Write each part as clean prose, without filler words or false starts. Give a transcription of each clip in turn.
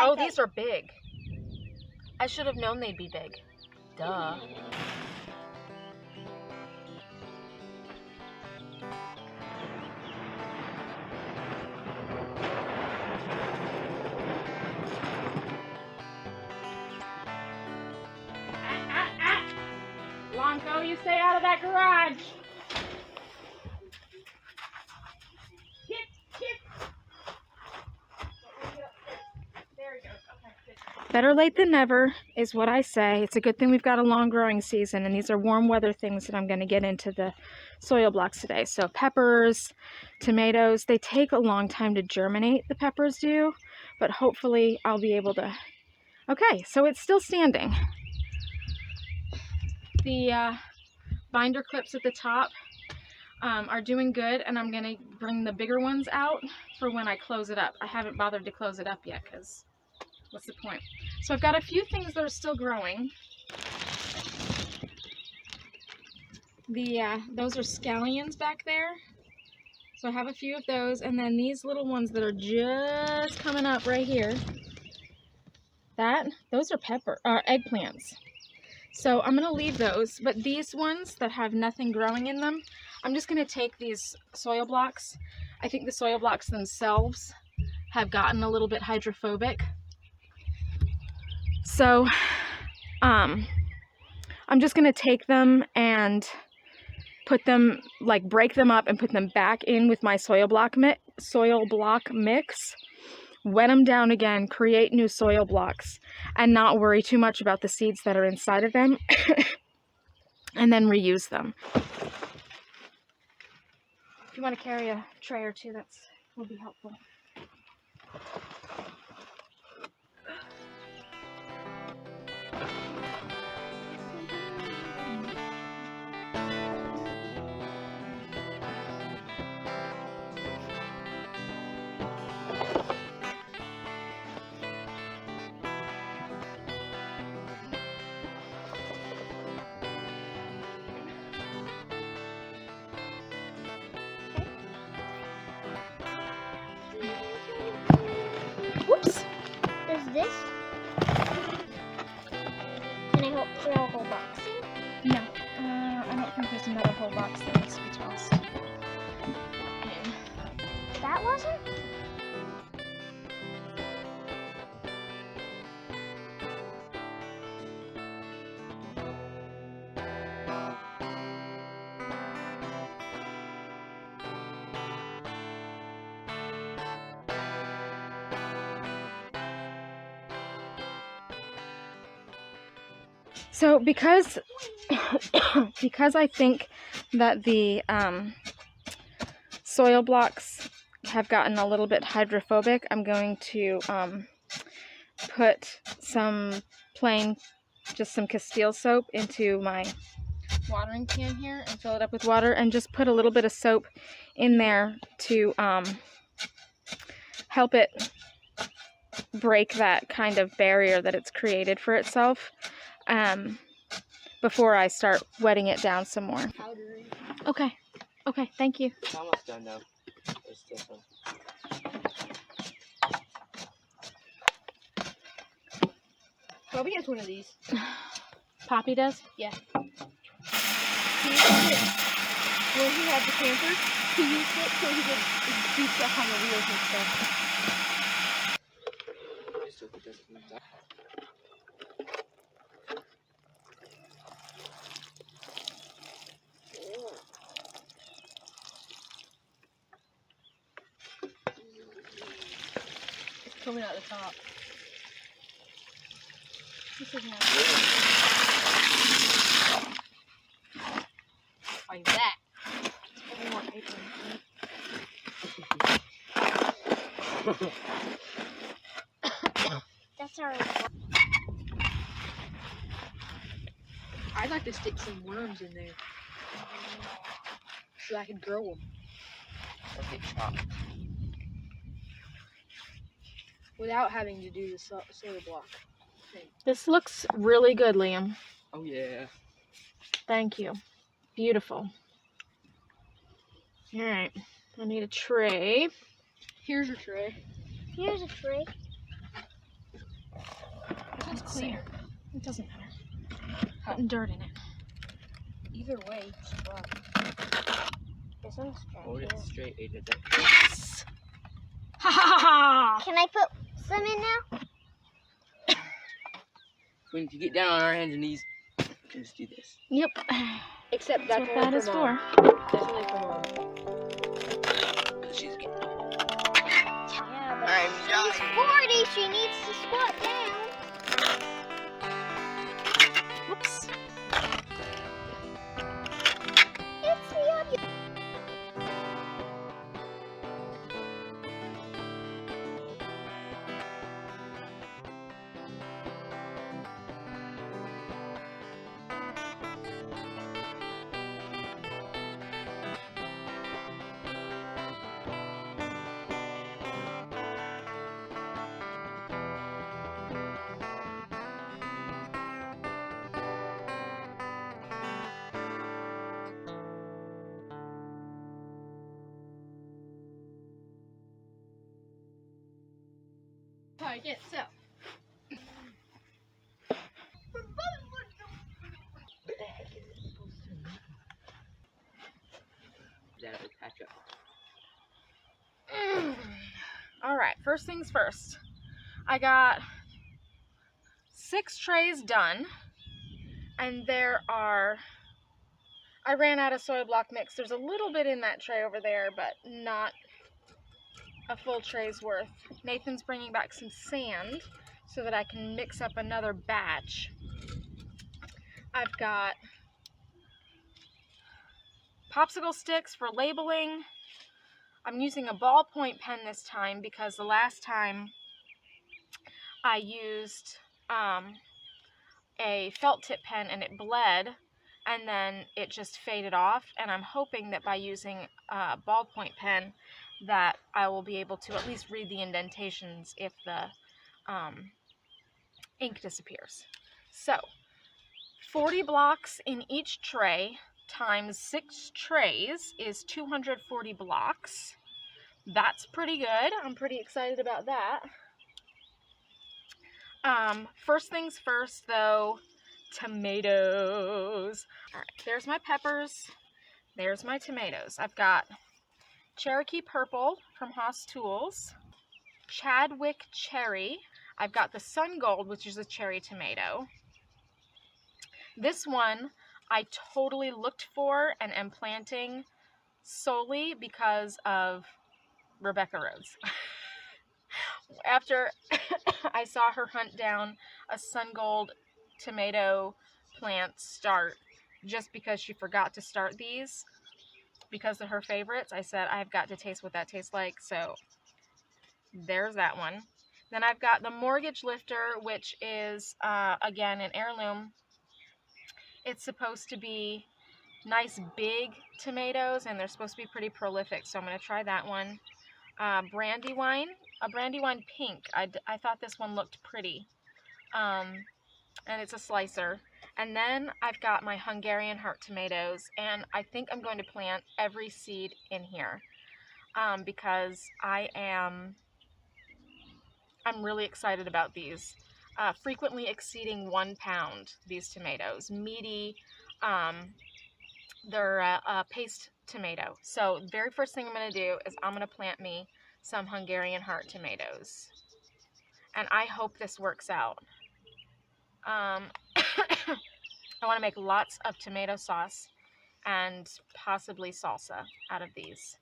Oh, these are big. I should have known they'd be big. Duh. Blanco, you stay out of that garage. There he goes. Okay, good. Better late than never is what I say. It's a good thing we've got a long growing season, and these are warm weather things that I'm going to get into the soil blocks today. So peppers, tomatoes, they take a long time to germinate, the peppers do, but hopefully I'll be able to. Okay, so it's still standing. The binder clips at the top are doing good, and I'm going to bring the bigger ones out for when I close it up. I haven't bothered to close it up yet because what's the point? So I've got a few things that are still growing. Those are scallions back there. So I have a few of those, and then these little ones that are just coming up right here. Those are eggplants. So I'm going to leave those, but these ones that have nothing growing in them, I'm just going to take these soil blocks. I think the soil blocks themselves have gotten a little bit hydrophobic. So I'm just going to take them and put them, like break them up and put them back in with my soil block mix. Wet them down again, create new soil blocks, and not worry too much about the seeds that are inside of them, and then reuse them. If you want to carry a tray or two, that will be helpful. Whoops! There's this. Can I throw a whole box in? No, I don't think there's another whole box that needs to be tossed in. That wasn't? So because I think that the soil blocks have gotten a little bit hydrophobic, I'm going to put some just some Castile soap into my watering can here and fill it up with water, and just put a little bit of soap in there to help it break that kind of barrier that it's created for itself. Before I start wetting it down some more. Powdery. Okay, thank you. It's almost done though. There's still some. Bobby has one of these. Poppy does? Yeah. He used it when he had the camper. He used it so he could do stuff on the wheels and stuff. Just hope it doesn't move that. Coming out the top. This is not like that. One more paper. That's our. I'd like to stick some worms in there so I can grow them. Or get chopped. Without having to do the soil block thing. This looks really good, Liam. Oh yeah. Thank you. Beautiful. All right, I need a tray. Here's your tray. Here's a tray. see. It doesn't matter. Putting dirt in it. Either way, scrub. This one's straight. Hold it straight, Ada. Yes! Ha ha ha! Can I put some in now? When you get down on our hands and knees, you can just do this. Yep. Except That's that's what only that is for for. Mom. That's only for Mom. She's getting Yeah, but I'm she's dying. 40. She needs to squat down. Whoops. It's the audio. Alright, get so. That'll catch up. Alright, first things first. I got 6 trays done, and I ran out of soy block mix. There's a little bit in that tray over there, but not a full tray's worth. Nathan's bringing back some sand so that I can mix up another batch. I've got popsicle sticks for labeling. I'm using a ballpoint pen this time because the last time I used a felt tip pen and it bled and then it just faded off, and I'm hoping that by using a ballpoint pen that I will be able to at least read the indentations if the ink disappears. So 40 blocks in each tray times 6 trays is 240 blocks. That's pretty good. I'm pretty excited about that. First things first though, tomatoes. All right, there's my peppers. There's my tomatoes. I've got Cherokee Purple from Haas Tools, Chadwick Cherry. I've got the Sun Gold, which is a cherry tomato. This one I totally looked for and am planting solely because of Rebecca Rhodes. After I saw her hunt down a Sun Gold tomato plant start just because she forgot to start these because of her favorites, I said I've got to taste what that tastes like. So there's that one. Then I've got the Mortgage Lifter, which is again an heirloom. It's supposed to be nice big tomatoes and they're supposed to be pretty prolific, so I'm going to try that one. Brandywine, a Brandywine pink. I thought this one looked pretty, and it's a slicer. And then I've got my Hungarian heart tomatoes, and I think I'm going to plant every seed in here because I'm really excited about these. Frequently exceeding 1 pound, these tomatoes. Meaty, they're a paste tomato. So the very first thing I'm going to do is I'm going to plant me some Hungarian heart tomatoes. And I hope this works out. I want to make lots of tomato sauce and possibly salsa out of these.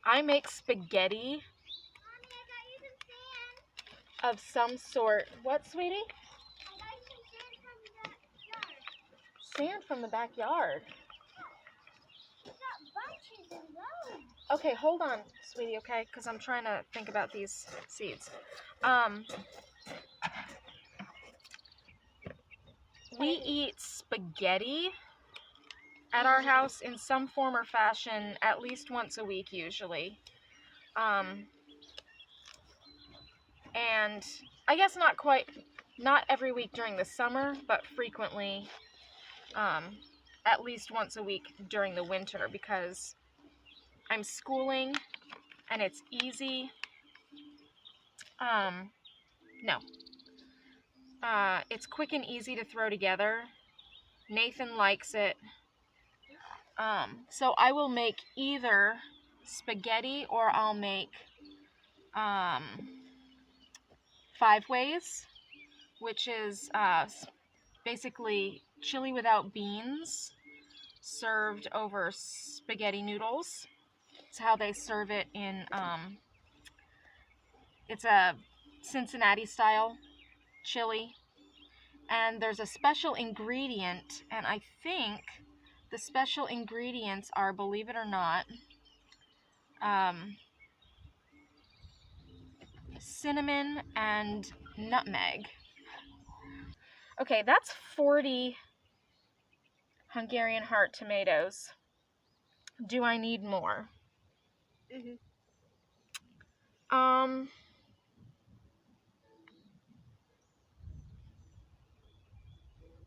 I make spaghetti of some sort. What, sweetie? Sand from the backyard. Okay, hold on, sweetie, okay? Because I'm trying to think about these seeds. We eat spaghetti at our house in some form or fashion at least once a week usually. And I guess not every week during the summer, but frequently at least once a week during the winter because I'm schooling and it's easy. It's quick and easy to throw together. Nathan likes it. So I will make either spaghetti or I'll make 5 ways, which is basically chili without beans served over spaghetti noodles. It's how they serve it in, it's a Cincinnati style chili. And there's a special ingredient, and I think the special ingredients are, believe it or not, cinnamon and nutmeg. Okay, that's 40 Hungarian heart tomatoes. Do I need more? Mhm.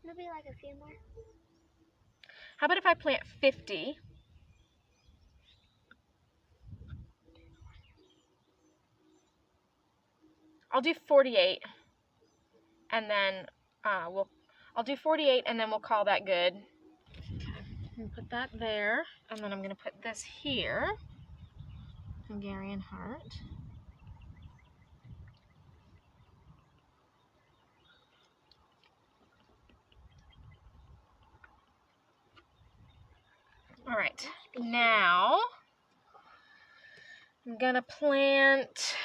Maybe like a few more. How about if I plant 50? I'll do 48, and then I'll do 48, and then we'll call that good. And put that there, and then I'm gonna put this here. Hungarian heart. All right, now I'm gonna plant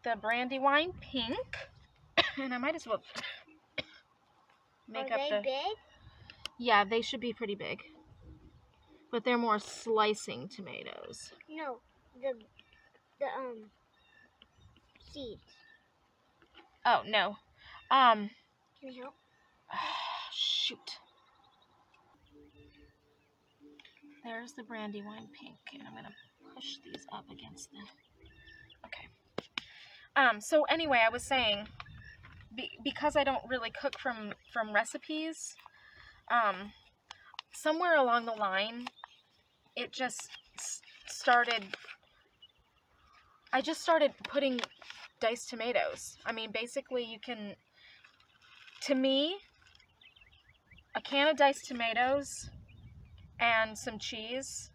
the Brandywine pink, and I might as well make Are up they the. big? Yeah, they should be pretty big, but they're more slicing tomatoes. No, the seeds. Oh no, Can you help? shoot. There's the Brandywine pink, and I'm gonna push these up against the. Okay. So anyway, I was saying, because I don't really cook from recipes, somewhere along the line, it just started. I just started putting diced tomatoes. I mean, basically, you can. To me, a can of diced tomatoes and some cheese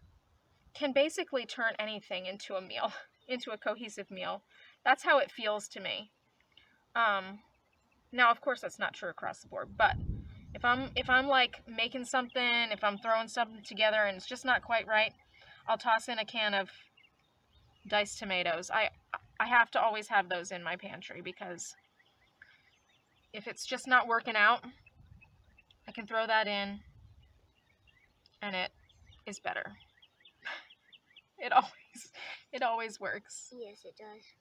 can basically turn anything into a meal, into a cohesive meal. That's how it feels to me. Now, of course, that's not true across the board, but if I'm like making something, if I'm throwing something together and it's just not quite right, I'll toss in a can of diced tomatoes. I have to always have those in my pantry, because if it's just not working out, I can throw that in and it is better. It always works, Yes, it does.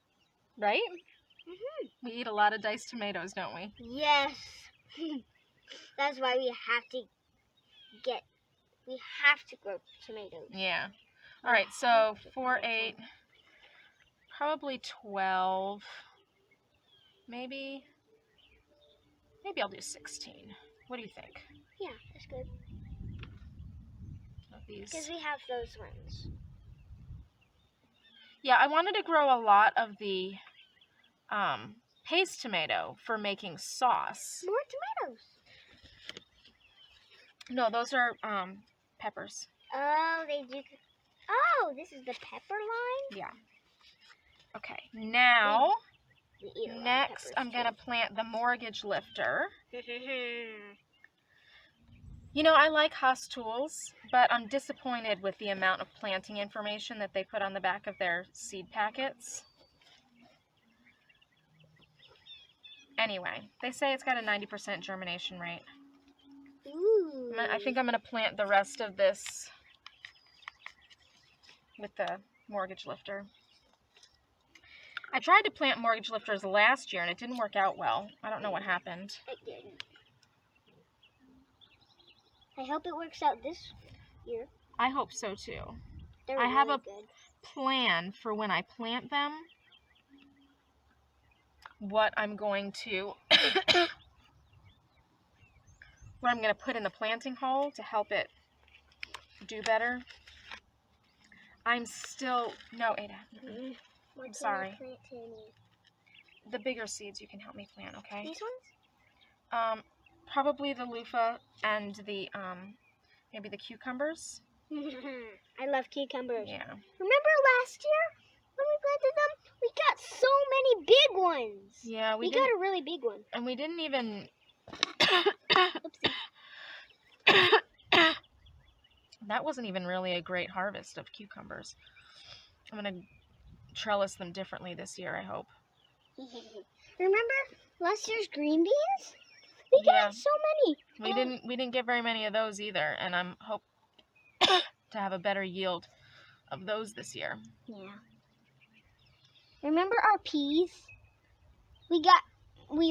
right? Mhm. We eat a lot of diced tomatoes, don't we? Yes. That's why we have to grow tomatoes. Yeah. All right, so 4, 8, probably 12, maybe I'll do 16. What do you think Yeah, that's good. of these? Because we have those ones. Yeah, I wanted to grow a lot of the paste tomato for making sauce. More tomatoes. No, those are peppers. Oh, they do. Oh, this is the pepper line? Yeah. Okay, now, We eat a lot of next peppers, I'm going to plant the mortgage lifter. too. You know, I like Haas Tools, but I'm disappointed with the amount of planting information that they put on the back of their seed packets. Anyway, they say it's got a 90% germination rate. Ooh. I think I'm going to plant the rest of this with the mortgage lifter. I tried to plant mortgage lifters last year and it didn't work out well. I don't know what happened. It didn't. I hope it works out this year. I hope so too. They're I have really a good. plan for when I plant them, what I'm going to put in the planting hole to help it do better. I'm still, no, Ada, What can sorry. I plant, Tammy? The bigger seeds you can help me plant, okay? These ones? Probably the loofah and the, maybe the cucumbers. I love cucumbers. Yeah. Remember last year when we planted them? We got so many big ones. Yeah, We got a really big one. and we didn't even, Oopsie. that wasn't even really a great harvest of cucumbers. I'm going to trellis them differently this year, I hope. Remember last year's green beans? We got so many. We didn't get very many of those either, and I'm hope to have a better yield of those this year. Yeah. Remember our peas? We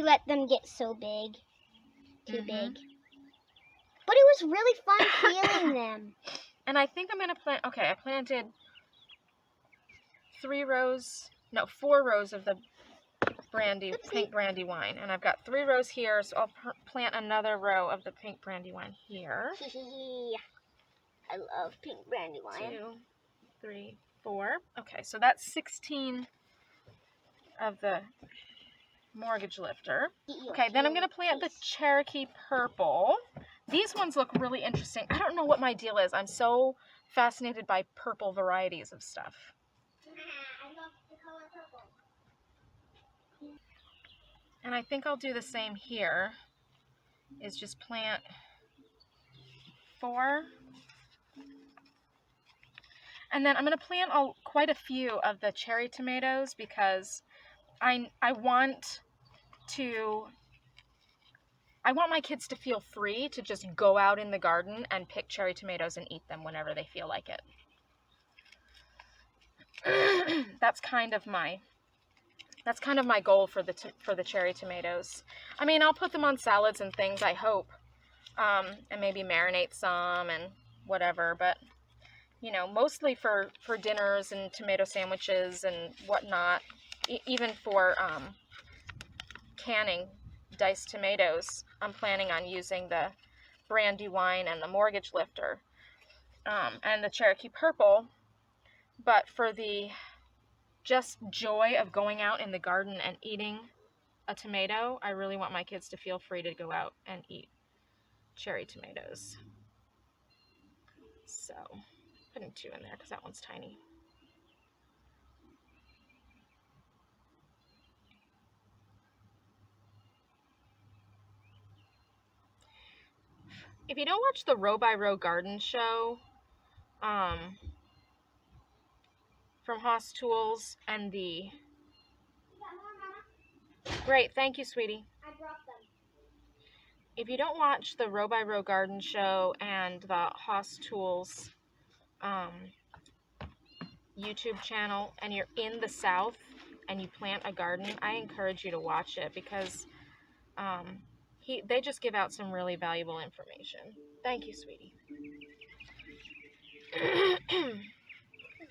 let them get so big. Too big. But it was really fun peeling them. And I think I'm going to plant, okay, I planted 4 rows of the pink brandy wine. And I've got 3 rows here, so I'll plant another row of the pink brandy wine here. I love pink brandy wine. 2, 3, 4. Okay, so that's 16 of the mortgage lifter. Okay, then I'm going to plant the Cherokee purple. These ones look really interesting. I don't know what my deal is. I'm so fascinated by purple varieties of stuff. I love the color purple. And I think I'll do the same here, is just plant 4. And then I'm going to plant quite a few of the cherry tomatoes because I want my kids to feel free to just go out in the garden and pick cherry tomatoes and eat them whenever they feel like it. That's kind of my goal for the cherry tomatoes. I mean, I'll put them on salads and things, I hope, and maybe marinate some and whatever. But you know, mostly for dinners and tomato sandwiches and whatnot. Even for canning diced tomatoes, I'm planning on using the brandy wine and the mortgage lifter and the Cherokee purple. But for the just joy of going out in the garden and eating a tomato, I really want my kids to feel free to go out and eat cherry tomatoes. So, putting 2 in there because that one's tiny. If you don't watch the Row by Row Garden show from Haas Tools and the... Great, thank you, sweetie. I dropped them. If you don't watch the Row by Row Garden show and the Haas Tools YouTube channel and you're in the South and you plant a garden, I encourage you to watch it because they just give out some really valuable information. Thank you, sweetie.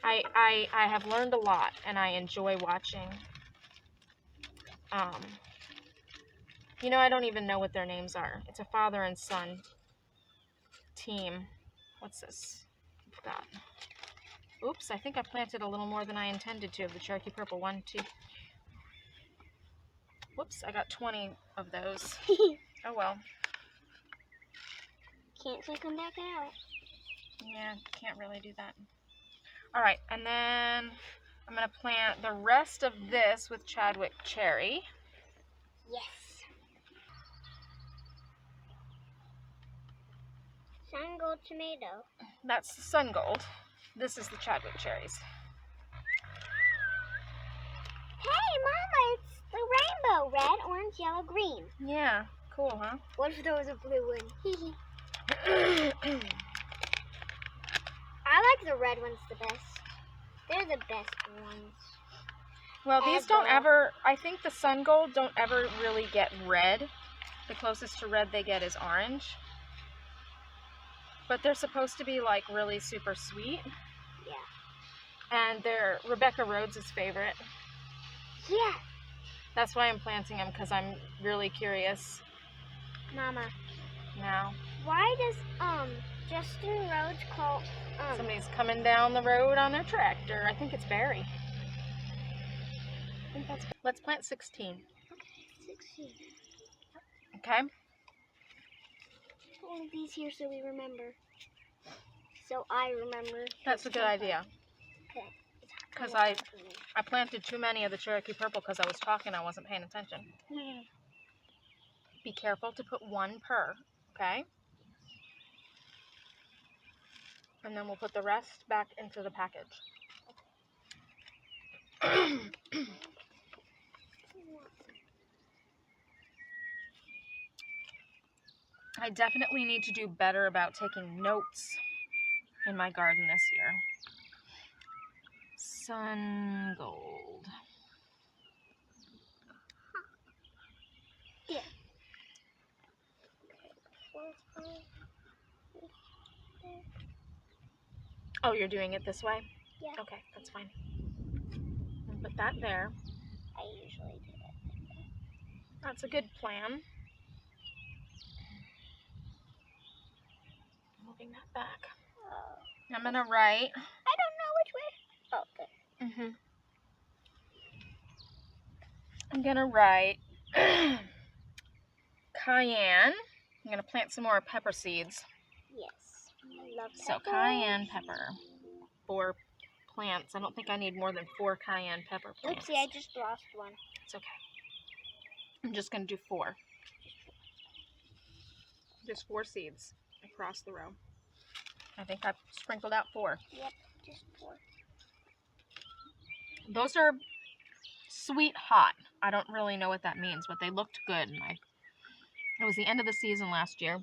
I have learned a lot and I enjoy watching. You know, I don't even know what their names are. It's a father and son team. What's this? I've got... Oops, I think I planted a little more than I intended to of the Cherokee purple. 1, 2. Whoops, I got 20 of those. Oh well. Can't take them back out. Yeah, can't really do that. Alright, and then I'm going to plant the rest of this with Chadwick cherry. Yes. Sun gold tomato. That's the sun gold. This is the Chadwick cherries. Hey, Mama, it's the rainbow. Red, orange, yellow, green. Yeah, cool, huh? What if there was a blue one? I like the red ones the best. They're the best ones. Well, these don't ever, I think the sun gold don't ever really get red. The closest to red they get is orange. But they're supposed to be like really super sweet. Yeah. And they're Rebecca Rhodes' favorite. Yeah. That's why I'm planting them, because I'm really curious. Mama. Now. Why does Justin Rhodes call Somebody's coming down the road on their tractor. I think it's Barry. I think that's. Let's plant 16. Okay, 16. Okay. All of these here so we remember. So I remember. That's a good idea. Okay. Because I planted too many of the Cherokee Purple because I was talking. I wasn't paying attention. Be careful to put one per. Okay. And then we'll put the rest back into the package. I definitely need to do better about taking notes in my garden this year. Sun gold. Yeah. Oh, you're doing it this way? Yeah. Okay, that's fine. And put that there. I usually do it. That's a good plan. Moving that back. Oh. I'm gonna write. I don't know which way. Oh, good. I'm gonna write cayenne. I'm gonna plant some more pepper seeds. Yes. I love So peppers. cayenne pepper. 4 plants. I don't think I need more than 4 cayenne pepper plants. Oopsie, I just lost one. It's okay. I'm just gonna do 4. Just 4 seeds across the row. I think I've sprinkled out 4. Yep, just 4. Those are sweet hot. I don't really know what that means, but they looked good. And it was the end of the season last year.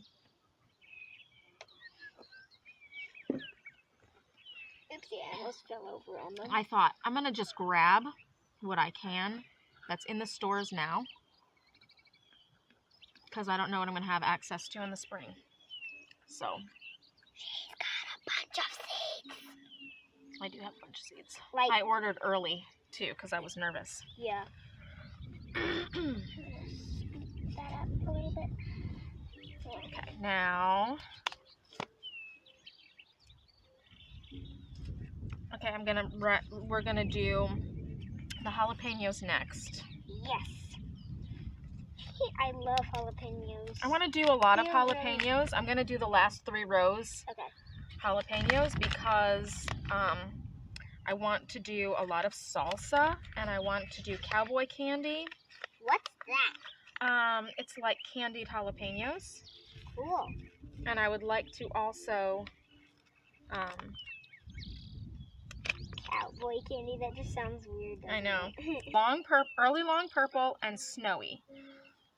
Oopsie, I almost fell over on them. I thought, I'm going to just grab what I can that's in the stores now, because I don't know what I'm going to have access to in the spring. So. She's got a bunch of seeds. I do have a bunch of seeds. Like, I ordered early, too, because I was nervous. yeah. Scoop that up a little bit. Okay, now. Okay, we're gonna do the jalapenos next. Yes. I love jalapenos. I want to do a lot of They're jalapenos. I'm gonna do the last 3 rows Okay. jalapenos because I want to do a lot of salsa and I want to do cowboy candy. What's that? It's like candied jalapenos. Cool. And I would like to also Cowboy candy, that just sounds weird. I know. It? Early long purple and snowy.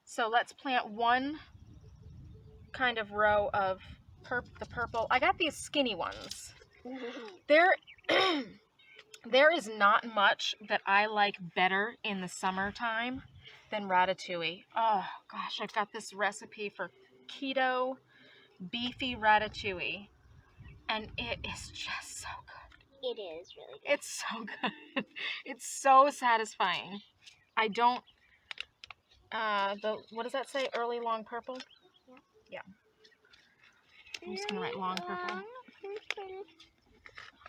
So let's plant one kind of row of the purple. I got these skinny ones. There is not much that I like better in the summertime than Ratatouille. Oh gosh, I've got this recipe for Keto Beefy Ratatouille. And it is just so good. It is really good. It's so good. It's so satisfying. I don't, what does that say? Early long purple? Yeah. I'm just gonna write long purple.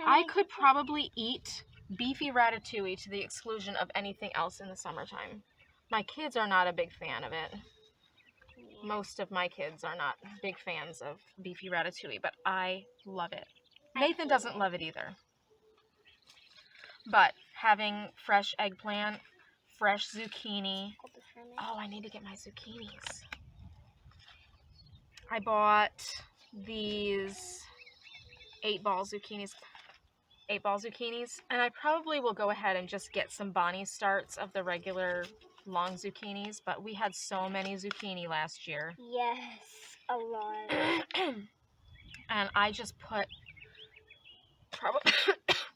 I could probably eat beefy ratatouille to the exclusion of anything else in the summertime. My kids are not a big fan of it. Most of my kids are not big fans of beefy ratatouille, but I love it. Nathan doesn't love it either. But having fresh eggplant, fresh zucchini. Oh, I need to get my zucchinis. I bought these 8-ball zucchinis. 8-ball zucchinis. And I probably will go ahead and just get some Bonnie starts of the regular long zucchinis. But we had so many zucchini last year. Yes, a lot. And I just put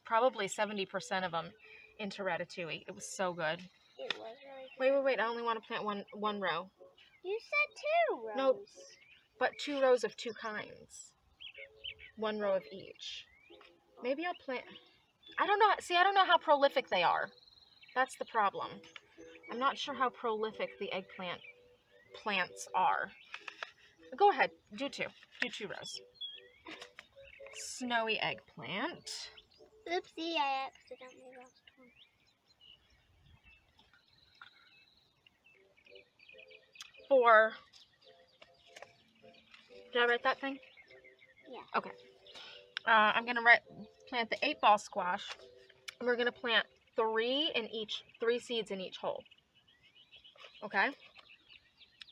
probably 70% of them into ratatouille. It was so good. It was really good. Wait. I only want to plant one row. You said 2 rows. No, but 2 rows of 2 kinds. 1 row of each. Maybe I'll plant... I don't know. See, I don't know how prolific they are. That's the problem. I'm not sure how prolific the eggplant plants are. Go ahead. Do 2. Do 2 rows. snowy eggplant. Oopsie, I accidentally lost one. Did I write that thing? Yeah. Okay. I'm gonna plant the 8-ball squash. And we're gonna plant 3 seeds in each hole. Okay?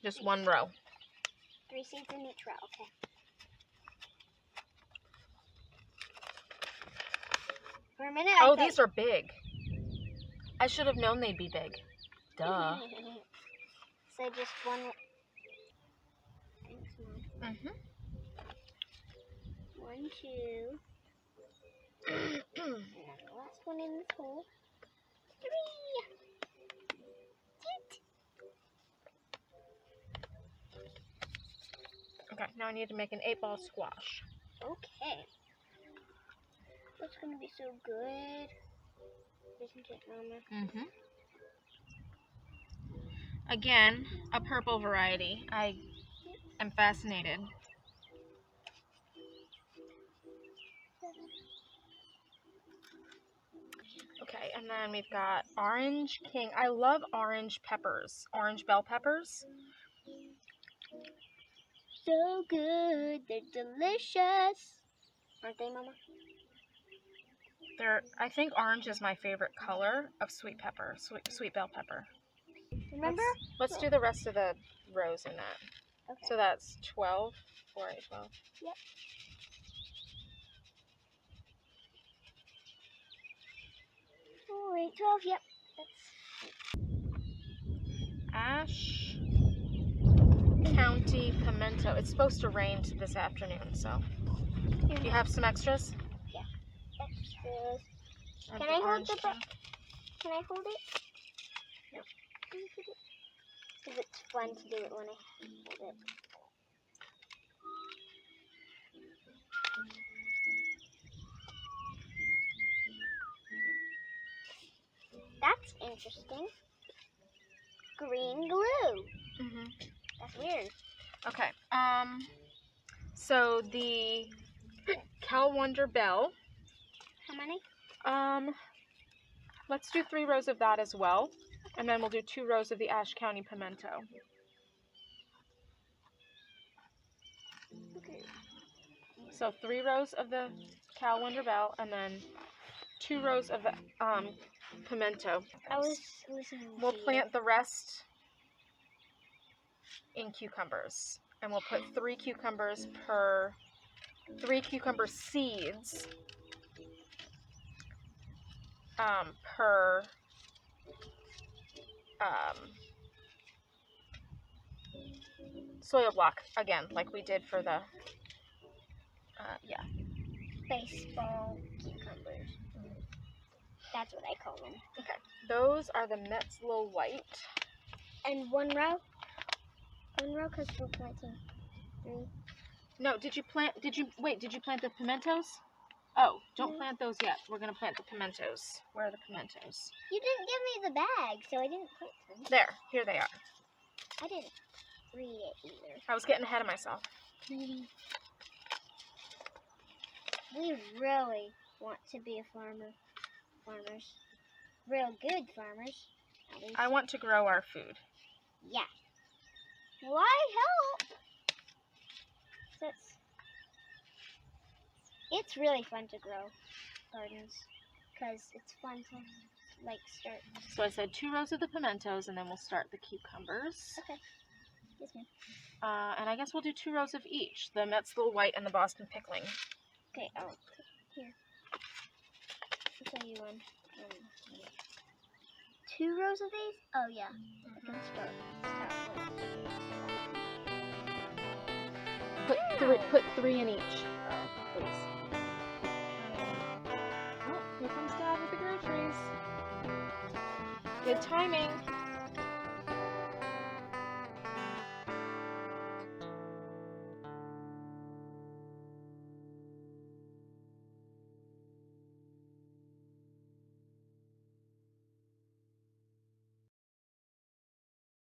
Just one row. 3 seeds in each row, okay. For a minute, Oh, these are big. I should have known they'd be big. Duh. So just one. Thanks, Mom. Mhm. 1, 2. And then the last one in this hole. 3. Cute. Okay, now I need to make an 8-ball squash. Okay. That's gonna be so good. Isn't it, Mama? Mhm. Again, a purple variety. I am fascinated. Okay, and then we've got Orange King. I love orange peppers. Orange bell peppers. So good. They're delicious. Aren't they, Mama? I think orange is my favorite color of sweet pepper, sweet bell pepper. Remember? Let's do the rest of the rows in that. Okay. So that's 12, 4, 8, 12. Yep. Oh, 8, 12, yep. That's Ashe County pimento. It's supposed to rain this afternoon, so. You have some extras? extras. Of Can the I hold orange the king? Can I hold it? Yep. Because it's fun to do it when I hold it. That's interesting. Green glue. Mhm. That's weird. Okay. So the Cal Wonder Bell. How many? Let's do 3 rows of that as well, and then we'll do 2 rows of the Ashe County pimento. Okay. So 3 rows of the Cal Wonder Bell, and then 2 rows of the pimento. I was listening to We'll you. plant the rest in cucumbers, and we'll put 3 cucumber seeds per soil block, again, like we did for the Baseball cucumbers. That's what I call them. Okay, those are the Metzlow White. And one row? One row because we're planting 3. No, did you plant the pimentos? Oh, don't plant those yet. We're going to plant the pimentos. Where are the pimentos? You didn't give me the bag, so I didn't plant them. There, here they are. I didn't read it either. I was getting ahead of myself. We really want to be farmers. Real good farmers. At least. I want to grow our food. Yeah. Why help? It's really fun to grow gardens because it's fun to start. So I said 2 rows of the pimentos, and then we'll start the cucumbers. Okay. Yes, ma'am. And I guess we'll do 2 rows of each, the Metzlow White and the Boston Pickling. Okay. Oh, here. I'll tell you one. 2 rows of these? Oh yeah. I can start. Put 3 in each, please. Oh, here comes Dad with the groceries. Good timing.